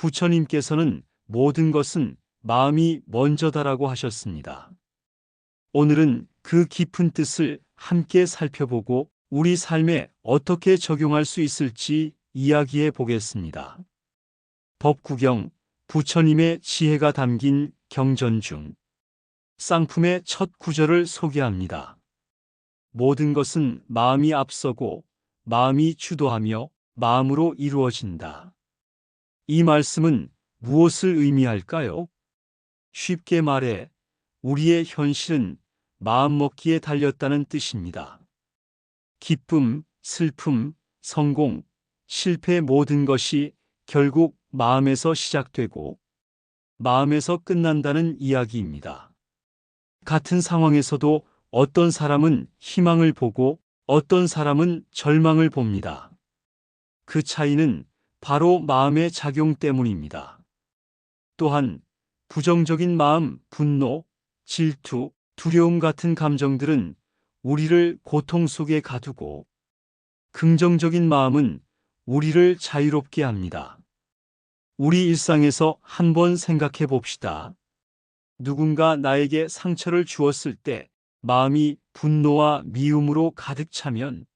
부처님께서는 모든 것은 마음이 먼저다라고 하셨습니다. 오늘은 그 깊은 뜻을 함께 살펴보고 우리 삶에 어떻게 적용할 수 있을지 이야기해 보겠습니다. 법구경, 부처님의 지혜가 담긴 경전 중 쌍품의 첫 구절을 소개합니다. 모든 것은 마음이 앞서고 마음이 주도하며 마음으로 이루어진다. 이 말씀은 무엇을 의미할까요? 쉽게 말해 우리의 현실은 마음먹기에 달렸다는 뜻입니다. 기쁨, 슬픔, 성공, 실패 모든 것이 결국 마음에서 시작되고 마음에서 끝난다는 이야기입니다. 같은 상황에서도 어떤 사람은 희망을 보고 어떤 사람은 절망을 봅니다. 그 차이는 바로 마음의 작용 때문입니다. 또한 부정적인 마음, 분노, 질투, 두려움 같은 감정들은 우리를 고통 속에 가두고 긍정적인 마음은 우리를 자유롭게 합니다. 우리 일상에서 한번 생각해 봅시다. 누군가 나에게 상처를 주었을 때 마음이 분노와 미움으로 가득 차면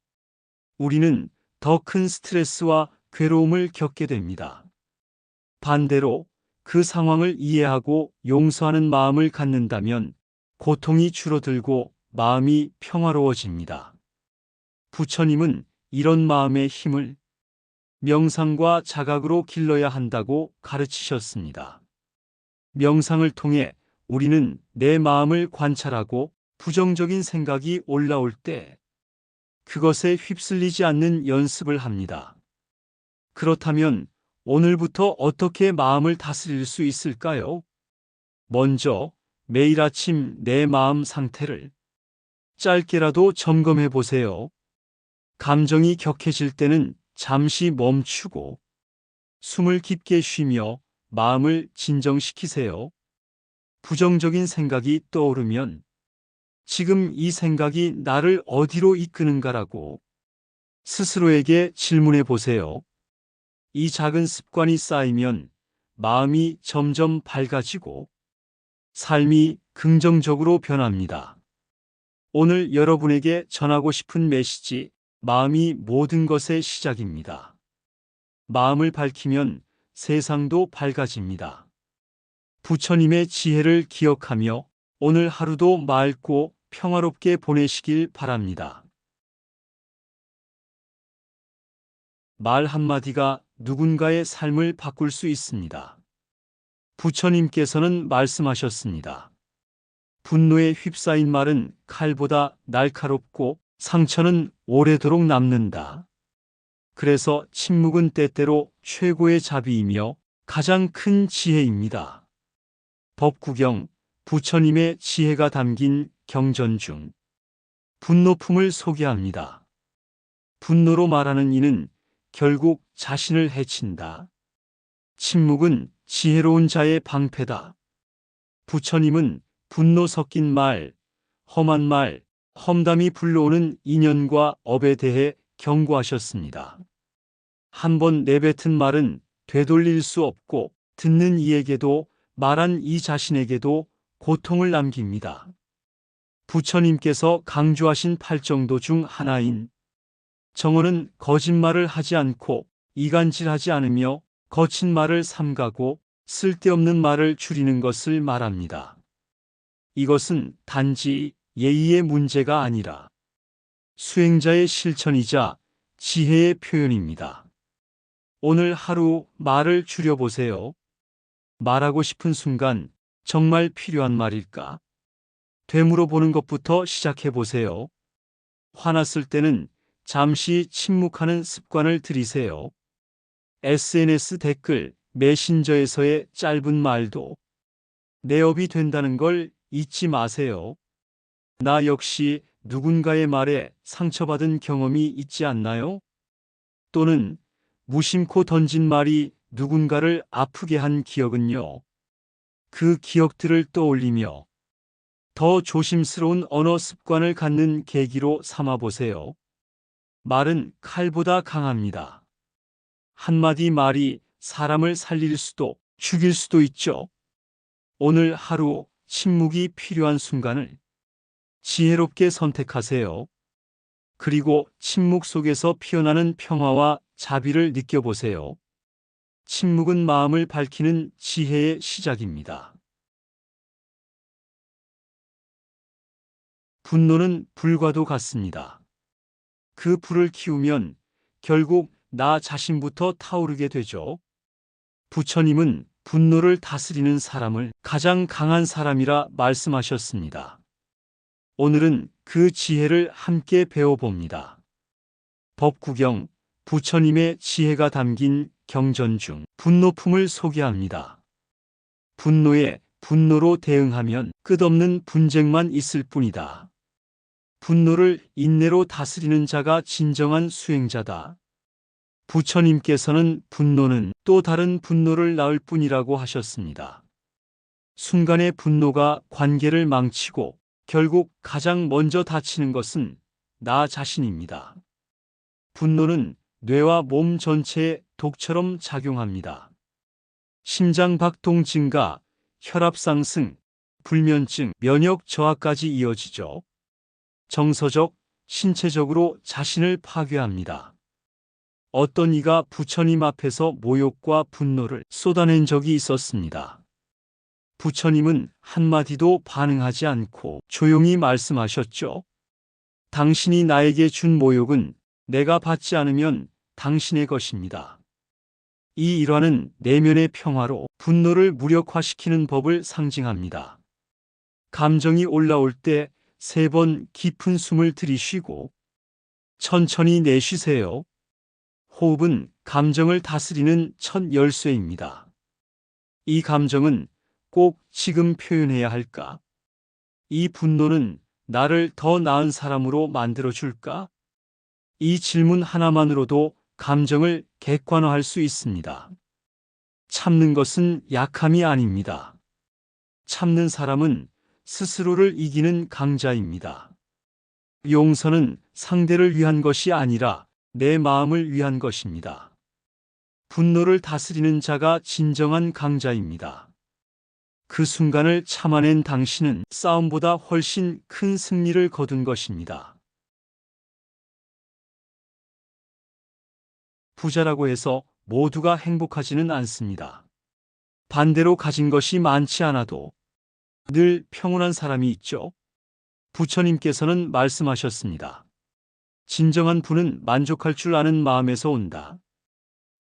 우리는 더 큰 스트레스와 괴로움을 겪게 됩니다. 반대로 그 상황을 이해하고 용서하는 마음을 갖는다면 고통이 줄어들고 마음이 평화로워집니다. 부처님은 이런 마음의 힘을 명상과 자각으로 길러야 한다고 가르치셨습니다. 명상을 통해 우리는 내 마음을 관찰하고 부정적인 생각이 올라올 때 그것에 휩쓸리지 않는 연습을 합니다. 그렇다면 오늘부터 어떻게 마음을 다스릴 수 있을까요? 먼저 매일 아침 내 마음 상태를 짧게라도 점검해 보세요. 감정이 격해질 때는 잠시 멈추고 숨을 깊게 쉬며 마음을 진정시키세요. 부정적인 생각이 떠오르면 지금 이 생각이 나를 어디로 이끄는가라고 스스로에게 질문해 보세요. 이 작은 습관이 쌓이면 마음이 점점 밝아지고 삶이 긍정적으로 변합니다. 오늘 여러분에게 전하고 싶은 메시지, 마음이 모든 것의 시작입니다. 마음을 밝히면 세상도 밝아집니다. 부처님의 지혜를 기억하며 오늘 하루도 맑고 평화롭게 보내시길 바랍니다. 말 한마디가 누군가의 삶을 바꿀 수 있습니다. 부처님께서는 말씀하셨습니다. 분노에 휩싸인 말은 칼보다 날카롭고 상처는 오래도록 남는다. 그래서 침묵은 때때로 최고의 자비이며 가장 큰 지혜입니다. 법구경, 부처님의 지혜가 담긴 경전 중 분노품을 소개합니다. 분노로 말하는 이는 결국 자신을 해친다. 침묵은 지혜로운 자의 방패다. 부처님은 분노 섞인 말, 험한 말, 험담이 불러오는 인연과 업에 대해 경고하셨습니다. 한번 내뱉은 말은 되돌릴 수 없고 듣는 이에게도 말한 이 자신에게도 고통을 남깁니다. 부처님께서 강조하신 팔정도 중 하나인 정언은 거짓말을 하지 않고 이간질하지 않으며 거친 말을 삼가고 쓸데없는 말을 줄이는 것을 말합니다. 이것은 단지 예의의 문제가 아니라 수행자의 실천이자 지혜의 표현입니다. 오늘 하루 말을 줄여보세요. 말하고 싶은 순간 정말 필요한 말일까? 되물어보는 것부터 시작해보세요. 화났을 때는 잠시 침묵하는 습관을 들이세요. SNS 댓글, 메신저에서의 짧은 말도 내업이 된다는 걸 잊지 마세요. 나 역시 누군가의 말에 상처받은 경험이 있지 않나요? 또는 무심코 던진 말이 누군가를 아프게 한 기억은요. 그 기억들을 떠올리며 더 조심스러운 언어 습관을 갖는 계기로 삼아보세요. 말은 칼보다 강합니다. 한마디 말이 사람을 살릴 수도 죽일 수도 있죠. 오늘 하루 침묵이 필요한 순간을 지혜롭게 선택하세요. 그리고 침묵 속에서 피어나는 평화와 자비를 느껴보세요. 침묵은 마음을 밝히는 지혜의 시작입니다. 분노는 불과도 같습니다. 그 불을 키우면 결국 나 자신부터 타오르게 되죠. 부처님은 분노를 다스리는 사람을 가장 강한 사람이라 말씀하셨습니다. 오늘은 그 지혜를 함께 배워봅니다. 법구경, 부처님의 지혜가 담긴 경전 중 분노품을 소개합니다. 분노에 분노로 대응하면 끝없는 분쟁만 있을 뿐이다. 분노를 인내로 다스리는 자가 진정한 수행자다. 부처님께서는 분노는 또 다른 분노를 낳을 뿐이라고 하셨습니다. 순간의 분노가 관계를 망치고 결국 가장 먼저 다치는 것은 나 자신입니다. 분노는 뇌와 몸 전체에 독처럼 작용합니다. 심장 박동 증가, 혈압 상승, 불면증, 면역 저하까지 이어지죠. 정서적, 신체적으로 자신을 파괴합니다. 어떤 이가 부처님 앞에서 모욕과 분노를 쏟아낸 적이 있었습니다. 부처님은 한마디도 반응하지 않고 조용히 말씀하셨죠. 당신이 나에게 준 모욕은 내가 받지 않으면 당신의 것입니다. 이 일화는 내면의 평화로 분노를 무력화시키는 법을 상징합니다. 감정이 올라올 때 3번 깊은 숨을 들이쉬고 천천히 내쉬세요. 호흡은 감정을 다스리는 첫 열쇠입니다. 이 감정은 꼭 지금 표현해야 할까? 이 분노는 나를 더 나은 사람으로 만들어줄까? 이 질문 하나만으로도 감정을 객관화할 수 있습니다. 참는 것은 약함이 아닙니다. 참는 사람은 스스로를 이기는 강자입니다. 용서는 상대를 위한 것이 아니라 내 마음을 위한 것입니다. 분노를 다스리는 자가 진정한 강자입니다. 그 순간을 참아낸 당신은 싸움보다 훨씬 큰 승리를 거둔 것입니다. 부자라고 해서 모두가 행복하지는 않습니다. 반대로 가진 것이 많지 않아도 늘 평온한 사람이 있죠. 부처님께서는 말씀하셨습니다. 진정한 부는 만족할 줄 아는 마음에서 온다.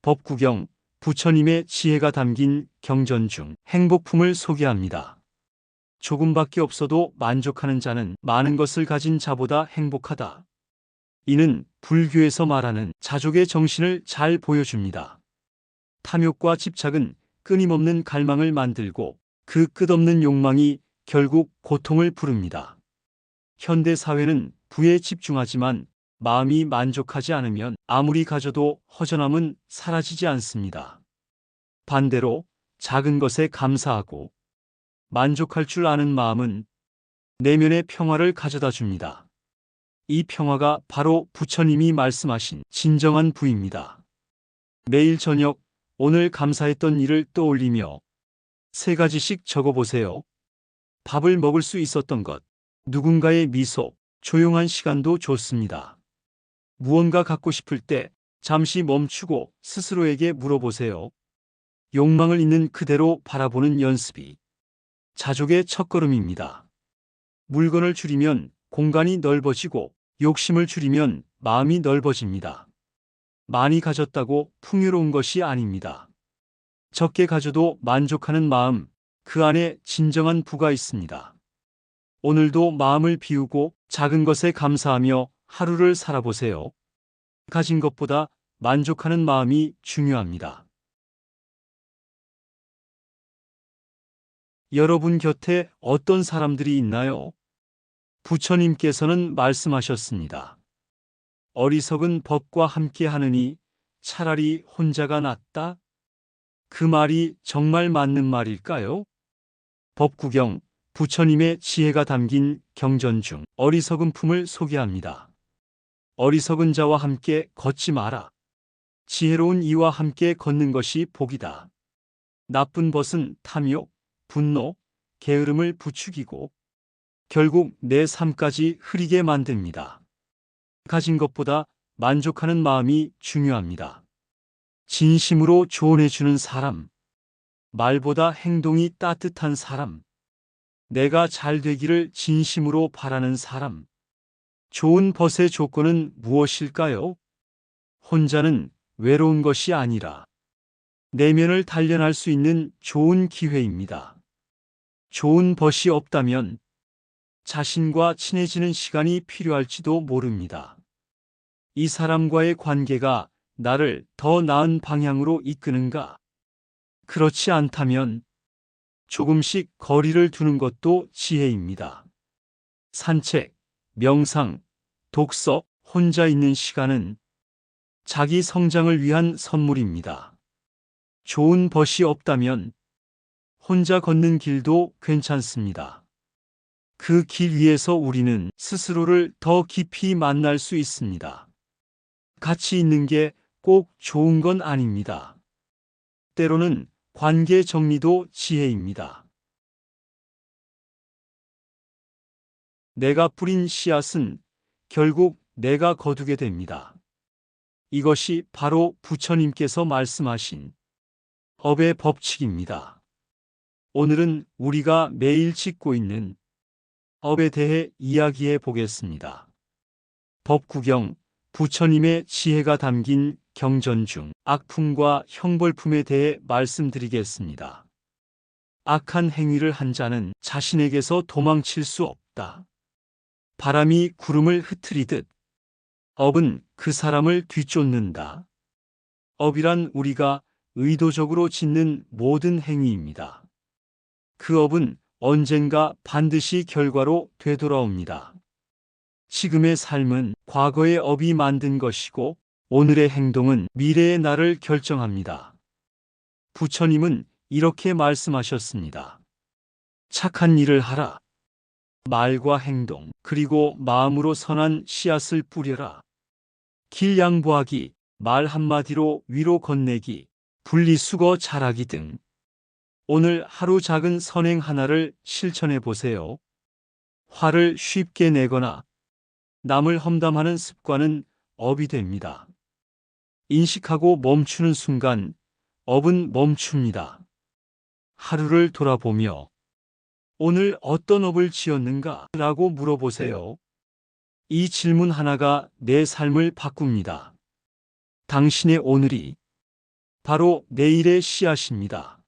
법구경, 부처님의 지혜가 담긴 경전 중 행복품을 소개합니다. 조금밖에 없어도 만족하는 자는 많은 것을 가진 자보다 행복하다. 이는 불교에서 말하는 자족의 정신을 잘 보여줍니다. 탐욕과 집착은 끊임없는 갈망을 만들고 그 끝없는 욕망이 결국 고통을 부릅니다. 현대 사회는 부에 집중하지만 마음이 만족하지 않으면 아무리 가져도 허전함은 사라지지 않습니다. 반대로 작은 것에 감사하고 만족할 줄 아는 마음은 내면의 평화를 가져다 줍니다. 이 평화가 바로 부처님이 말씀하신 진정한 부입니다. 매일 저녁 오늘 감사했던 일을 떠올리며 3가지씩 적어보세요. 밥을 먹을 수 있었던 것, 누군가의 미소, 조용한 시간도 좋습니다. 무언가 갖고 싶을 때 잠시 멈추고 스스로에게 물어보세요. 욕망을 있는 그대로 바라보는 연습이 자족의 첫걸음입니다. 물건을 줄이면 공간이 넓어지고 욕심을 줄이면 마음이 넓어집니다. 많이 가졌다고 풍요로운 것이 아닙니다. 적게 가져도 만족하는 마음, 그 안에 진정한 부가 있습니다. 오늘도 마음을 비우고 작은 것에 감사하며 하루를 살아보세요. 가진 것보다 만족하는 마음이 중요합니다. 여러분 곁에 어떤 사람들이 있나요? 부처님께서는 말씀하셨습니다. 어리석은 법과 함께 하느니 차라리 혼자가 낫다? 그 말이 정말 맞는 말일까요? 법구경, 부처님의 지혜가 담긴 경전 중 어리석은 품을 소개합니다. 어리석은 자와 함께 걷지 마라. 지혜로운 이와 함께 걷는 것이 복이다. 나쁜 벗은 탐욕, 분노, 게으름을 부추기고 결국 내 삶까지 흐리게 만듭니다. 가진 것보다 만족하는 마음이 중요합니다. 진심으로 조언해주는 사람, 말보다 행동이 따뜻한 사람, 내가 잘 되기를 진심으로 바라는 사람. 좋은 벗의 조건은 무엇일까요? 혼자는 외로운 것이 아니라 내면을 단련할 수 있는 좋은 기회입니다. 좋은 벗이 없다면 자신과 친해지는 시간이 필요할지도 모릅니다. 이 사람과의 관계가 나를 더 나은 방향으로 이끄는가? 그렇지 않다면 조금씩 거리를 두는 것도 지혜입니다. 산책, 명상, 독서, 혼자 있는 시간은 자기 성장을 위한 선물입니다. 좋은 벗이 없다면 혼자 걷는 길도 괜찮습니다. 그 길 위에서 우리는 스스로를 더 깊이 만날 수 있습니다. 같이 있는 게 꼭 좋은 건 아닙니다. 때로는 관계 정리도 지혜입니다. 내가 뿌린 씨앗은 결국 내가 거두게 됩니다. 이것이 바로 부처님께서 말씀하신 업의 법칙입니다. 오늘은 우리가 매일 짓고 있는 업에 대해 이야기해 보겠습니다. 법구경, 부처님의 지혜가 담긴 경전 중 악품과 형벌품에 대해 말씀드리겠습니다. 악한 행위를 한 자는 자신에게서 도망칠 수 없다. 바람이 구름을 흩트리듯 업은 그 사람을 뒤쫓는다. 업이란 우리가 의도적으로 짓는 모든 행위입니다. 그 업은 언젠가 반드시 결과로 되돌아옵니다. 지금의 삶은 과거의 업이 만든 것이고 오늘의 행동은 미래의 나를 결정합니다. 부처님은 이렇게 말씀하셨습니다. 착한 일을 하라. 말과 행동, 그리고 마음으로 선한 씨앗을 뿌려라. 길 양보하기, 말 한마디로 위로 건네기, 분리수거 잘하기 등. 오늘 하루 작은 선행 하나를 실천해 보세요. 화를 쉽게 내거나 남을 험담하는 습관은 업이 됩니다. 인식하고 멈추는 순간 업은 멈춥니다. 하루를 돌아보며 오늘 어떤 업을 지었는가? 라고 물어보세요. 이 질문 하나가 내 삶을 바꿉니다. 당신의 오늘이 바로 내일의 씨앗입니다.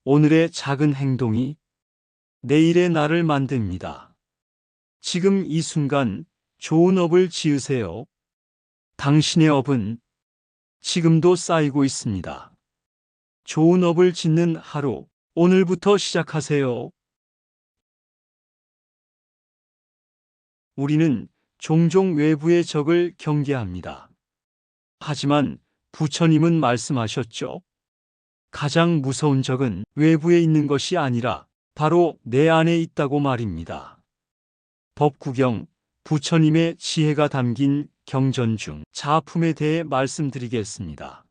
오늘의 작은 행동이 내일의 나를 만듭니다. 지금 이 순간 좋은 업을 지으세요. 당신의 업은 지금도 쌓이고 있습니다. 좋은 업을 짓는 하루, 오늘부터 시작하세요. 우리는 종종 외부의 적을 경계합니다. 하지만 부처님은 말씀하셨죠. 가장 무서운 적은 외부에 있는 것이 아니라 바로 내 안에 있다고 말입니다. 법구경, 부처님의 지혜가 담긴 경전 중 자아품에 대해 말씀드리겠습니다.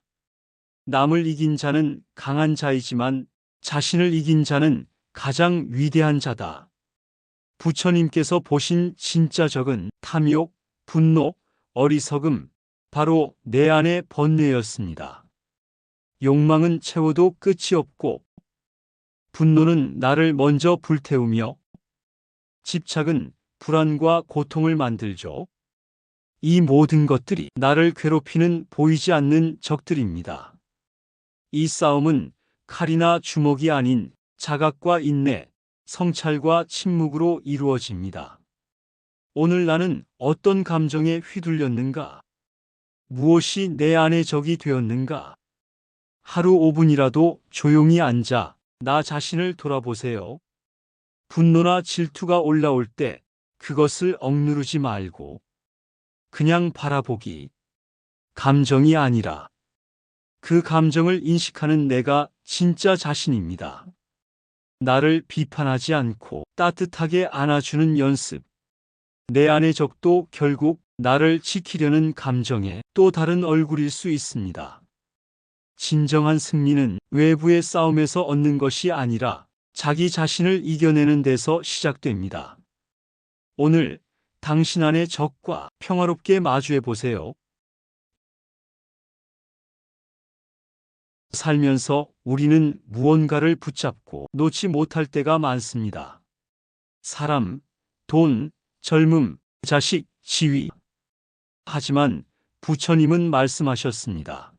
남을 이긴 자는 강한 자이지만 자신을 이긴 자는 가장 위대한 자다. 부처님께서 보신 진짜 적은 탐욕, 분노, 어리석음, 바로 내 안의 번뇌였습니다. 욕망은 채워도 끝이 없고 분노는 나를 먼저 불태우며 집착은 불안과 고통을 만들죠. 이 모든 것들이 나를 괴롭히는 보이지 않는 적들입니다. 이 싸움은 칼이나 주먹이 아닌 자각과 인내, 성찰과 침묵으로 이루어집니다. 오늘 나는 어떤 감정에 휘둘렸는가? 무엇이 내 안의 적이 되었는가? 하루 5분이라도 조용히 앉아 나 자신을 돌아보세요. 분노나 질투가 올라올 때 그것을 억누르지 말고 그냥 바라보기. 감정이 아니라 그 감정을 인식하는 내가 진짜 자신입니다. 나를 비판하지 않고 따뜻하게 안아주는 연습. 내 안의 적도 결국 나를 지키려는 감정의 또 다른 얼굴일 수 있습니다. 진정한 승리는 외부의 싸움에서 얻는 것이 아니라 자기 자신을 이겨내는 데서 시작됩니다. 오늘 당신 안의 적과 평화롭게 마주해 보세요. 살면서 우리는 무언가를 붙잡고 놓지 못할 때가 많습니다. 사람, 돈, 젊음, 자식, 지위. 하지만 부처님은 말씀하셨습니다.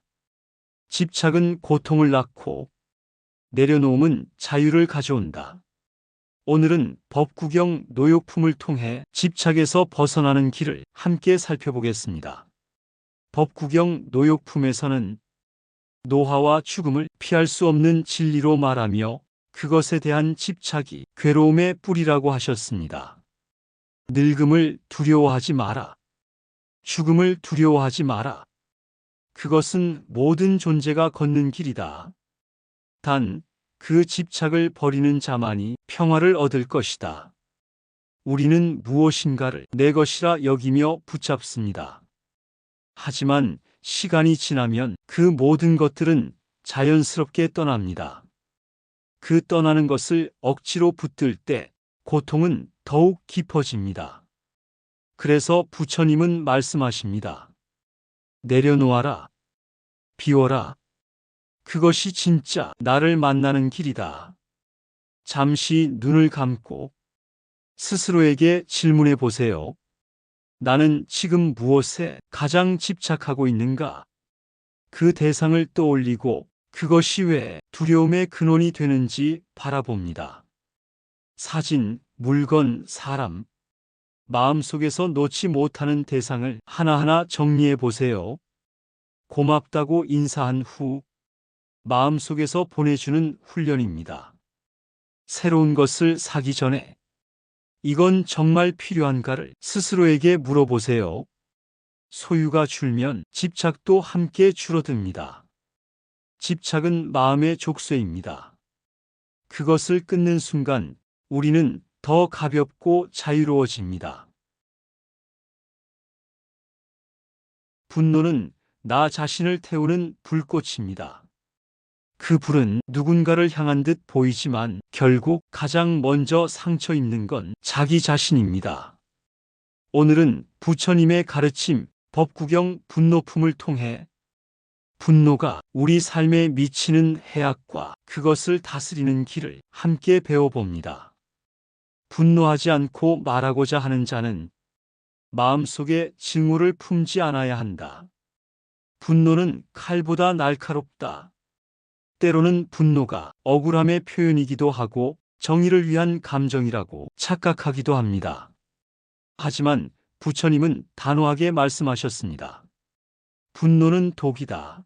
집착은 고통을 낳고 내려놓음은 자유를 가져온다. 오늘은 법구경 노욕품을 통해 집착에서 벗어나는 길을 함께 살펴보겠습니다. 법구경 노욕품에서는 노화와 죽음을 피할 수 없는 진리로 말하며 그것에 대한 집착이 괴로움의 뿌리라고 하셨습니다. 늙음을 두려워하지 마라. 죽음을 두려워하지 마라. 그것은 모든 존재가 걷는 길이다. 단, 그 집착을 버리는 자만이 평화를 얻을 것이다. 우리는 무엇인가를 내 것이라 여기며 붙잡습니다. 하지만 시간이 지나면 그 모든 것들은 자연스럽게 떠납니다. 그 떠나는 것을 억지로 붙들 때 고통은 더욱 깊어집니다. 그래서 부처님은 말씀하십니다. 내려놓아라. 비워라. 그것이 진짜 나를 만나는 길이다. 잠시 눈을 감고 스스로에게 질문해 보세요. 나는 지금 무엇에 가장 집착하고 있는가? 그 대상을 떠올리고 그것이 왜 두려움의 근원이 되는지 바라봅니다. 사진, 물건, 사람, 마음속에서 놓지 못하는 대상을 하나하나 정리해 보세요. 고맙다고 인사한 후 마음속에서 보내주는 훈련입니다. 새로운 것을 사기 전에 이건 정말 필요한가를 스스로에게 물어보세요. 소유가 줄면 집착도 함께 줄어듭니다. 집착은 마음의 족쇄입니다. 그것을 끊는 순간 우리는 더 가볍고 자유로워집니다. 분노는 나 자신을 태우는 불꽃입니다. 그 불은 누군가를 향한 듯 보이지만 결국 가장 먼저 상처 입는 건 자기 자신입니다. 오늘은 부처님의 가르침, 법구경 분노품을 통해 분노가 우리 삶에 미치는 해악과 그것을 다스리는 길을 함께 배워봅니다. 분노하지 않고 말하고자 하는 자는 마음속에 증오를 품지 않아야 한다. 분노는 칼보다 날카롭다. 때로는 분노가 억울함의 표현이기도 하고 정의를 위한 감정이라고 착각하기도 합니다. 하지만 부처님은 단호하게 말씀하셨습니다. 분노는 독이다.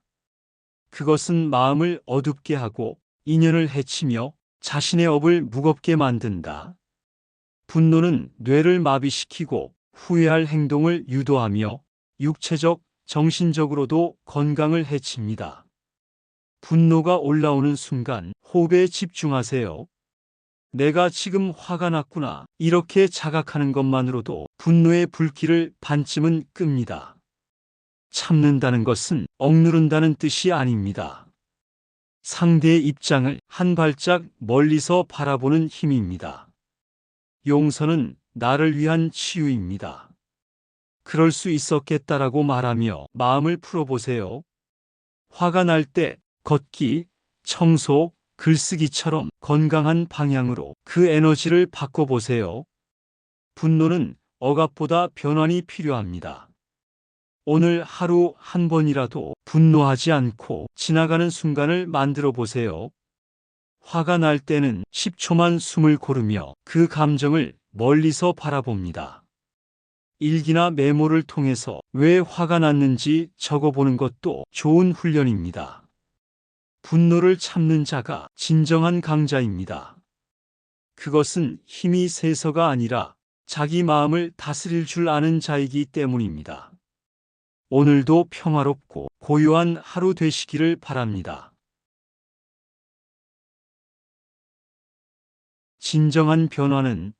그것은 마음을 어둡게 하고 인연을 해치며 자신의 업을 무겁게 만든다. 분노는 뇌를 마비시키고 후회할 행동을 유도하며 육체적, 정신적으로도 건강을 해칩니다. 분노가 올라오는 순간 호흡에 집중하세요. 내가 지금 화가 났구나. 이렇게 자각하는 것만으로도 분노의 불길을 반쯤은 끕니다. 참는다는 것은 억누른다는 뜻이 아닙니다. 상대의 입장을 한 발짝 멀리서 바라보는 힘입니다. 용서는 나를 위한 치유입니다. 그럴 수 있었겠다라고 말하며 마음을 풀어보세요. 화가 날 때 걷기, 청소, 글쓰기처럼 건강한 방향으로 그 에너지를 바꿔보세요. 분노는 억압보다 변환이 필요합니다. 오늘 하루 한 번이라도 분노하지 않고 지나가는 순간을 만들어 보세요. 화가 날 때는 10초만 숨을 고르며 그 감정을 멀리서 바라봅니다. 일기나 메모를 통해서 왜 화가 났는지 적어보는 것도 좋은 훈련입니다. 분노를 참는 자가 진정한 강자입니다. 그것은 힘이 세서가 아니라 자기 마음을 다스릴 줄 아는 자이기 때문입니다. 오늘도 평화롭고 고요한 하루 되시기를 바랍니다. 진정한 변화는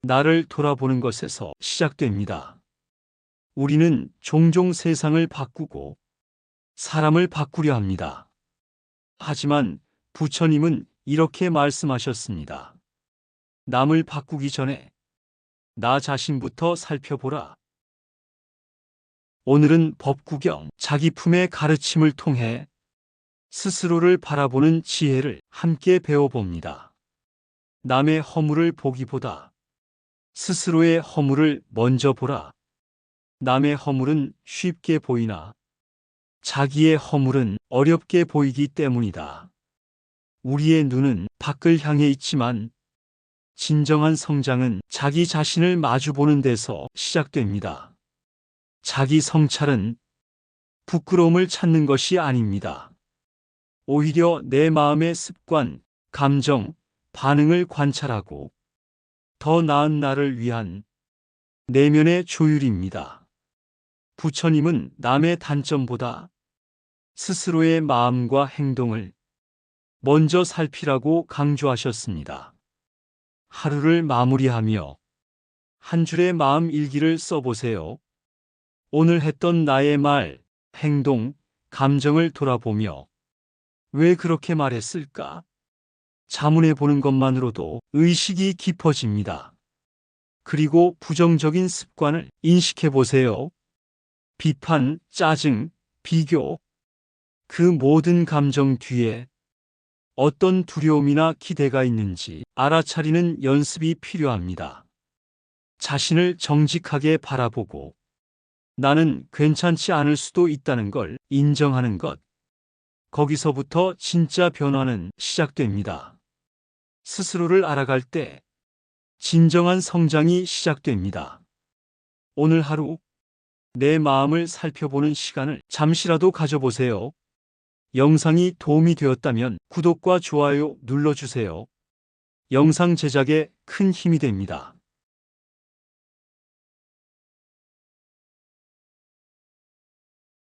나를 돌아보는 것에서 시작됩니다. 우리는 종종 세상을 바꾸고 사람을 바꾸려 합니다. 하지만 부처님은 이렇게 말씀하셨습니다. 남을 바꾸기 전에 나 자신부터 살펴보라. 오늘은 법구경, 자기 품의 가르침을 통해 스스로를 바라보는 지혜를 함께 배워봅니다. 남의 허물을 보기보다 스스로의 허물을 먼저 보라. 남의 허물은 쉽게 보이나 자기의 허물은 어렵게 보이기 때문이다. 우리의 눈은 밖을 향해 있지만 진정한 성장은 자기 자신을 마주보는 데서 시작됩니다. 자기 성찰은 부끄러움을 찾는 것이 아닙니다. 오히려 내 마음의 습관, 감정, 반응을 관찰하고 더 나은 나를 위한 내면의 조율입니다. 부처님은 남의 단점보다 스스로의 마음과 행동을 먼저 살피라고 강조하셨습니다. 하루를 마무리하며 한 줄의 마음 일기를 써보세요. 오늘 했던 나의 말, 행동, 감정을 돌아보며 왜 그렇게 말했을까? 자문해 보는 것만으로도 의식이 깊어집니다. 그리고 부정적인 습관을 인식해 보세요. 비판, 짜증, 비교. 그 모든 감정 뒤에 어떤 두려움이나 기대가 있는지 알아차리는 연습이 필요합니다. 자신을 정직하게 바라보고 나는 괜찮지 않을 수도 있다는 걸 인정하는 것. 거기서부터 진짜 변화는 시작됩니다. 스스로를 알아갈 때 진정한 성장이 시작됩니다. 오늘 하루 내 마음을 살펴보는 시간을 잠시라도 가져보세요. 영상이 도움이 되었다면 구독과 좋아요 눌러주세요. 영상 제작에 큰 힘이 됩니다.